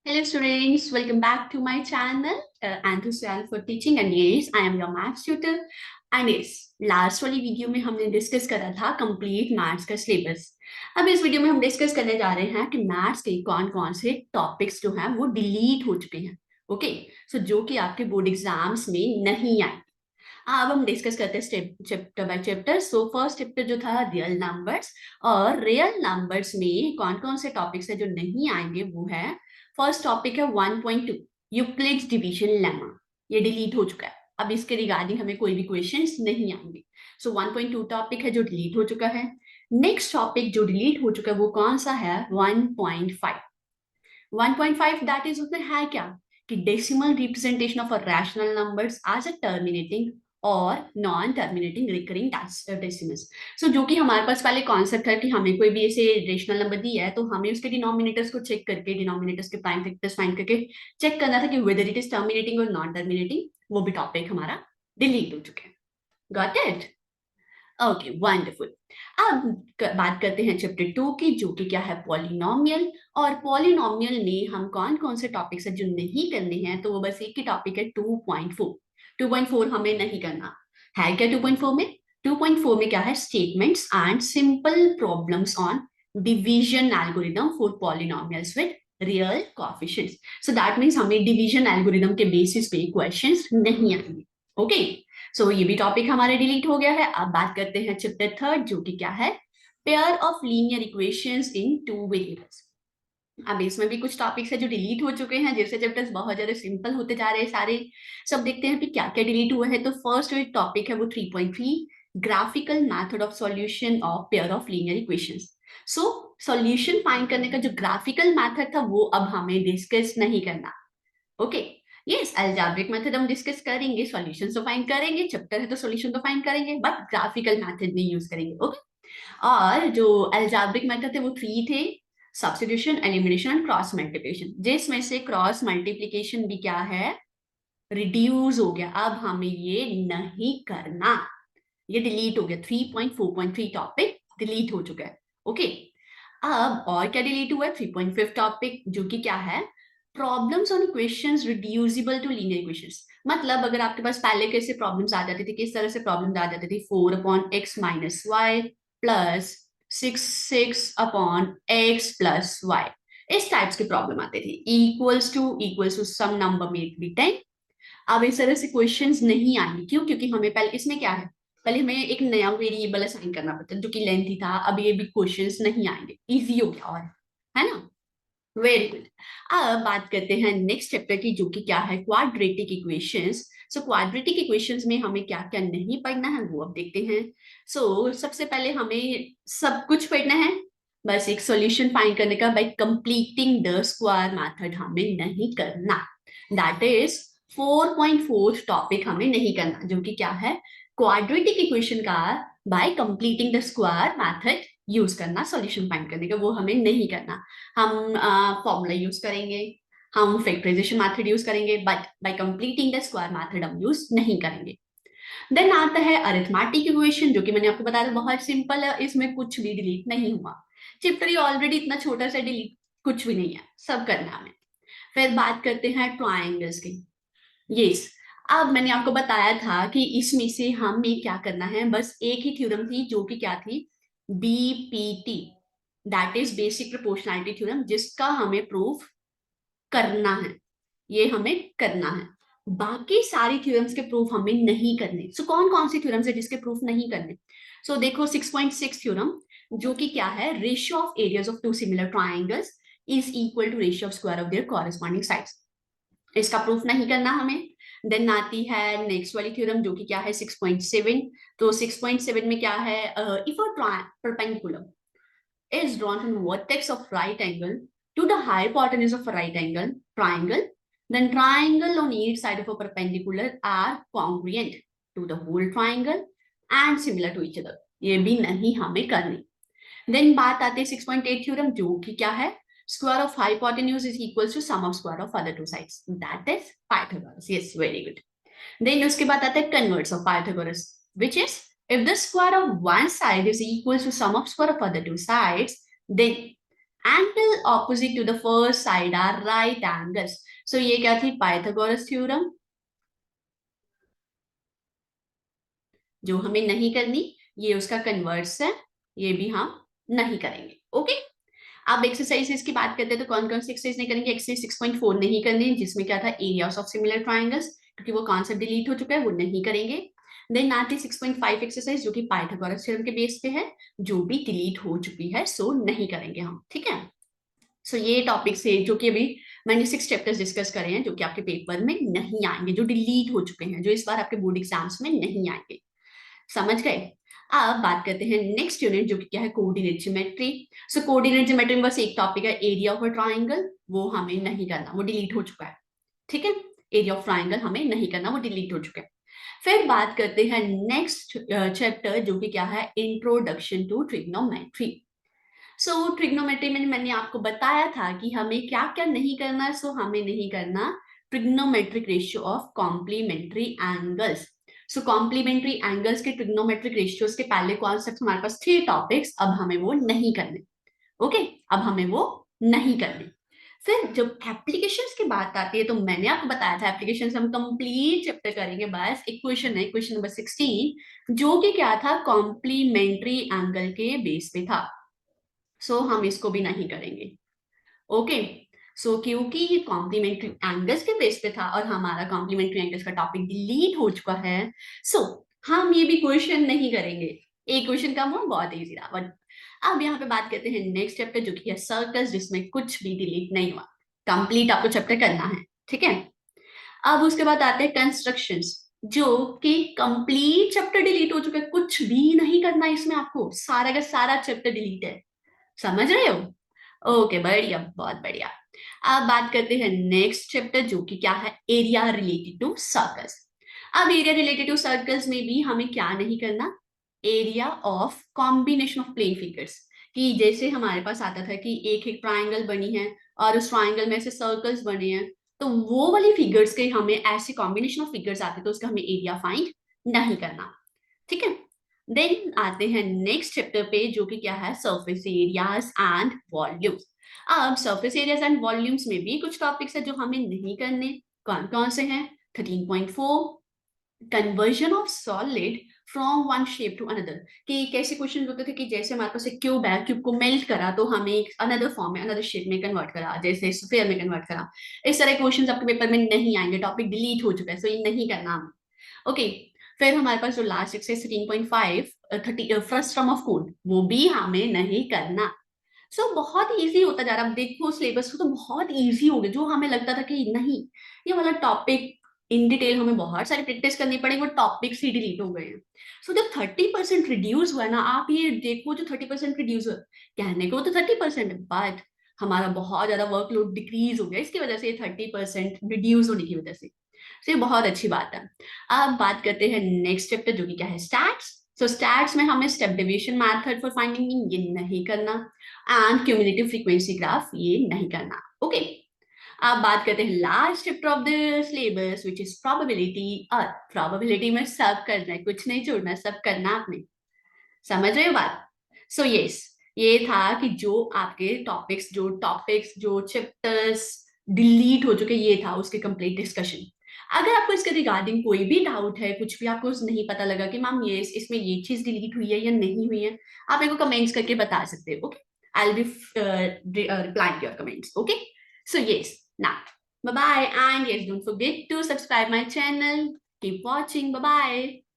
Hello students, welcome back to my channel, Enthusiasm for Teaching, and yes, I am your maths tutor. And yes, last वाली video में हमने discuss करा था complete maths का syllabus. अब इस video में हम डिस्कस करने जा रहे हैं कि मैथ्स के कौन कौन से टॉपिक्स जो हैं वो डिलीट हो चुके हैं। ओके, सो जो कि आपके बोर्ड एग्जाम्स में नहीं आए। अब हम डिस्कस करते हैं chapter by chapter. So first chapter जो था रियल नंबर्स, और रियल नंबर्स में कौन कौन से टॉपिक्स है जो नहीं आएंगे वो है, फर्स्ट टॉपिक है 1.2 यूक्लिड्स डिवीजन लेमा। ये डिलीट हो चुका है। अब इसके रिगार्डिंग हमें कोई भी क्वेश्चंस नहीं आएंगे। सो 1.2 टॉपिक है जो डिलीट हो चुका है। नेक्स्ट टॉपिक जो डिलीट हो चुका है वो कौन सा है, 1.5। 1.5 दैट इज उसमें है क्या कि decimal representation of a rational numbers as a terminating और non terminating recurring decimals. So जो कि हमारे पास पहले कॉन्सेप्ट है कि हमें कोई भी ऐसे रेशनल नंबर दिया है तो हमें उसके डिनोमिनेटर्स को चेक करके, डिनोमिनेटर्स के प्राइम फैक्टर्स फाइंड करके चेक करना था कि वेदर इट इज टर्मिनेटिंग और नॉन टर्मिनेटिंग। वो भी टॉपिक हमारा डिलीट हो चुके हैं। Got it? Okay, wonderful. अब बात करते हैं चैप्टर 2 की, जो कि क्या है, पॉलिनोमियल। और पॉलिनोमियल में हम कौन कौन से टॉपिक्स है जो नहीं करने हैं, तो वो बस एक ही टॉपिक है 2.4। 2.4 हमें नहीं करना है। क्या 2.4 में? 2.4 में क्या है, statements and simple problems on division algorithm for polynomials with real coefficients. So that means हमें डिवीजन एल्गोरिदम के बेसिस पे क्वेश्चंस नहीं आएंगे। ओके, सो ये भी टॉपिक हमारे डिलीट हो गया है। अब बात करते हैं चैप्टर 3, जो कि क्या है, pair of linear equations in two variables. अब इसमें भी कुछ टॉपिक्स है जो डिलीट हो चुके हैं, जैसे चैप्टर्स बहुत ज्यादा सिंपल होते जा रहे हैं सारे। सब देखते हैं कि क्या क्या डिलीट हुआ है। तो फर्स्ट जो टॉपिक है वो 3.3, graphical method of solution of pair of linear equations. So solution find करने का जो ग्राफिकल मेथड था वो अब हमें डिस्कस नहीं करना। ओके, यस, अलजेब्रिक मेथड हम डिस्कस करेंगे, सॉल्यूशन तो फाइंड करेंगे, चैप्टर है तो सॉल्यूशन तो फाइंड करेंगे, बट ग्राफिकल मेथड नहीं यूज करेंगे। ओके, और जो अलजेब्रिक मेथड थे वो 3 थे, substitution, elimination and cross multiplication, जिसमें से क्रॉस मल्टीप्लिकेशन भी क्या है, रिड्यूस हो गया। अब हमें ये नहीं करना, ये डिलीट हो गया। 3.4.3 टॉपिक डिलीट हो चुका है। ओके, अब और क्या डिलीट हुआ है, 3.5 टॉपिक, जो कि क्या है, problems on equations reducible to linear equations. मतलब अगर आपके पास पहले कैसे प्रॉब्लम्स आ जाती थी, किस तरह से प्रॉब्लम्स आ जाती थी, 4/x minus Y plus 6/x plus Y, इस टाइप्स की प्रॉब्लम आती थी। इक्वल्स टू सम नंबर में बी 10। अब इस तरह से क्वेश्चंस नहीं आएंगे। क्यों? क्योंकि हमें पहले इसमें क्या है, पहले हमें एक नया वेरिएबल असाइन करना पड़ता है जो कि लेंथी था। अब ये भी क्वेश्चंस नहीं आएंगे, इजी हो गया, और है ना। Very good. अब बात करते हैं नेक्स्ट चैप्टर की, जो कि क्या है, quadratic equations. So quadratic equations में हमें क्या क्या नहीं पढ़ना है वो अब देखते हैं। सबसे पहले हमें सब कुछ पढ़ना है, बस एक सॉल्यूशन फाइंड करने का bye completing the square method हमें नहीं करना। दैट इज 4.4 टॉपिक हमें नहीं करना, जो कि क्या है, क्वाड्रेटिक इक्वेशन का bye completing the square method use करना, सॉल्यूशन फाइंड करने का वो हमें नहीं करना। हम फॉर्मूला यूज करेंगे, हम फैक्टराइजेशन मेथड यूज करेंगे, but by completing the square method हम यूज नहीं करेंगे। देन आता है अरिथमेटिक इक्वेशन, जो कि मैंने आपको बताया बहुत सिंपल है, इसमें कुछ भी डिलीट नहीं हुआ। चैप्टर ऑलरेडी इतना छोटा सा, डिलीट कुछ भी नहीं है, सब करना है। फिर बात करते हैं ट्राइंगल्स की। यस, अब मैंने आपको बताया था कि इसमें से हमें क्या करना है, बस एक ही थ्योरम थी, जो कि क्या थी, BPT, that is basic proportionality theorem, जिसका हमें प्रूफ करना है। ये हमें करना है, बाकी सारी थ्योरम्स के प्रूफ हमें नहीं करने। सो कौन कौन सी थ्योरम्स है जिसके प्रूफ नहीं करने? देखो 6.6 थ्योरम, जो कि क्या है, ratio of areas of two similar triangles is equal to ratio of square of their corresponding sides, इसका प्रूफ नहीं करना हमें। देन आती है नेक्स्ट वाली थ्योरम, जो कि क्या है, 6.7। तो 6.7 में क्या है, if a perpendicular is drawn from the vertex of right angle to the hypotenuse of a right angle triangle, then triangle on each side of a perpendicular are congruent to the whole triangle and similar to each other, ये भी नहीं हमें करनी। Then बात आती है 6.8 theorem, जो कि क्या है, square of hypotenuse is equals to sum of square of other two sides, that is Pythagoras। yes, very good। Then उसके बाद आता है converse of Pythagoras, which is if the square of one side is equal to sum of square of other two sides, then angle opposite to the first side are right angles. So ये क्या थी, Pythagoras theorem, जो हमें नहीं करनी। ये उसका converse है, ये भी हम नहीं करेंगे। ओके, अब एक्सरसाइजेस की बात करते हैं तो कौन कौन सी एक्सरसाइज नहीं करेंगे। एक्सरसाइज 6.4 नहीं करनी, जिसमें क्या था, एरियाज ऑफ सिमिलर ट्राइंगल्स, क्योंकि वो कॉन्सेप्ट डिलीट हो चुका है, वो नहीं करेंगे। देन आती 6.5 एक्सरसाइज, जो कि पाइथागोरस थ्योरम के बेस पे है, जो भी डिलीट हो चुकी है, सो नहीं करेंगे हम। ठीक है, सो ये टॉपिक्स है जो कि अभी मैंने 6 चैप्टर्स डिस्कस करे हैं, जो कि आपके पेपर में नहीं आएंगे, जो डिलीट हो चुके हैं, जो इस बार आपके बोर्ड एग्जाम्स में नहीं आएंगे। समझ गए। अब बात करते हैं नेक्स्ट यूनिट, जो कि क्या है, कोऑर्डिनेट ज्योमेट्री। सो कोऑर्डिनेट ज्योमेट्री में बस एक टॉपिक है, एरिया ऑफ अ ट्राइंगल, वो हमें नहीं करना, वो डिलीट हो चुका है। ठीक है, एरिया ऑफ ट्राइंगल हमें नहीं करना, वो डिलीट हो चुका है। फिर बात करते हैं नेक्स्ट चैप्टर, जो कि क्या है, introduction to trigonometry. So trigonometry में मैंने आपको बताया था कि हमें क्या क्या नहीं करना। सो हमें नहीं करना trigonometric ratio of complementary angles. So complementary angles के ट्रिग्नोमेट्रिक रेशियोज के पहले कॉन्सेप्ट हमारे पास 3 टॉपिक्स, अब हमें वो नहीं करने। ओके, अब हमें वो नहीं करने। फिर जब एप्लीकेशंस की बात आती है, तो मैंने आपको बताया था एप्लीकेशंस हम कंप्लीट चैप्टर करेंगे, बस एक क्वेश्चन है, क्वेश्चन नंबर 16, जो कि क्या था, कॉम्प्लीमेंट्री एंगल के बेस पे था। सो हम इसको भी नहीं करेंगे। ओके, सो क्योंकि ये कॉम्प्लीमेंट्री एंगल्स के बेस पे था और हमारा कॉम्प्लीमेंट्री एंगल्स का टॉपिक डिलीट हो चुका है, सो हम ये भी क्वेश्चन नहीं करेंगे। एक क्वेश्चन कम हो, बहुत इजी रहा। बट अब यहाँ पे बात करते हैं नेक्स्ट चैप्टर, जो कि है सर्कल्स, जिसमें कुछ भी डिलीट नहीं हुआ, कंप्लीट आपको चैप्टर करना है। ठीक है, अब उसके बाद आते हैं कंस्ट्रक्शंस, जो कि कंप्लीट चैप्टर डिलीट हो चुका है, कुछ भी नहीं करना है इसमें, आपको सारा का सारा चैप्टर डिलीट है। समझ रहे हो। ओके, बढ़िया, बहुत बढ़िया। अब बात करते हैं नेक्स्ट चैप्टर, जो कि क्या है, एरिया रिलेटेड टू सर्कल्स। अब एरिया रिलेटेड टू सर्कल्स में भी हमें क्या नहीं करना, area of combination of plane figures. कि जैसे हमारे पास आता था कि एक एक ट्राइंगल बनी है और उस ट्राइंगल में ऐसे सर्कल्स बने हैं, तो वो वाली फिगर्स के हमें ऐसे कॉम्बिनेशन ऑफ फिगर्स आते, तो उसका हमें एरिया फाइंड नहीं करना। ठीक है, देन आते हैं नेक्स्ट चैप्टर पे, जो कि क्या है, सरफेस एरियाज एंड वॉल्यूम्स। अब सरफेस एरियाज एंड वॉल्यूम्स में भी कुछ टॉपिक्स है जो हमें नहीं करने। कौन कौन से हैं, 13.4, conversion of solid from one shape to another. कि कैसे क्वेश्चन होते थे कि जैसे हमारे पास एक क्यूब है, क्यूब को मेल्ट करा तो हमें एक अनदर फॉर्म में, अनदर शेप में कन्वर्ट करा, जैसे स्फीयर में कन्वर्ट करा। इस तरह क्वेश्चन आपके पेपर में नहीं आएंगे, टॉपिक डिलीट हो चुका है, सो ये नहीं करना हमें। ओके, फिर हमारे पास जो last exercise 13.5, 30 first term of code, वो भी हमें नहीं करना। सो बहुत इजी होता जा रहा है। अब देखो सिलेबस को तो बहुत इजी हो गया, जो हमें लगता था कि नहीं, ये वाला टॉपिक इन डिटेल हमें बहुत सारी प्रैक्टिस करनी पड़ेगी, वो टॉपिक्स ही डिलीट हो गए हैं। सो जब 30% रिड्यूस हुआ है ना, आप ये देखो, जो 30% रिड्यूस हुआ, कहने को तो 30%, बट हमारा बहुत ज्यादा वर्कलोड डिक्रीज हो गया इसकी वजह से, 30% रिड्यूस होने की वजह से। तो ये बहुत अच्छी बात है। अब बात करते हैं नेक्स्ट चैप्टर, जो कि क्या है, स्टैट्स। सो स्टैट्स में हमें step division method for finding mean, ये नहीं करना, एंड क्यूमुलेटिव फ्रीक्वेंसी ग्राफ, ये नहीं करना। ओके, अब बात करते हैं last chapter of the syllabus, which is probability. और प्रोबेबिलिटी में सब करना है, कुछ नहीं छोड़ना, सब करना आपने। समझ रहे हो बात। सो यस, ये था कि जो आपके टॉपिक्स जो चैप्टर्स डिलीट हो चुके, ये था उसके कंप्लीट डिस्कशन। अगर आपको इसके रिगार्डिंग कोई भी डाउट है, कुछ भी आपको नहीं पता लगा कि मैम ये इसमें ये चीज डिलीट हुई है या नहीं हुई है, आप मेरे को कमेंट्स करके बता सकते हो। Okay, I will be replying your comments. Okay, so yes, now bye bye, and yes, don't forget to subscribe my channel. Keep watching. Bye bye.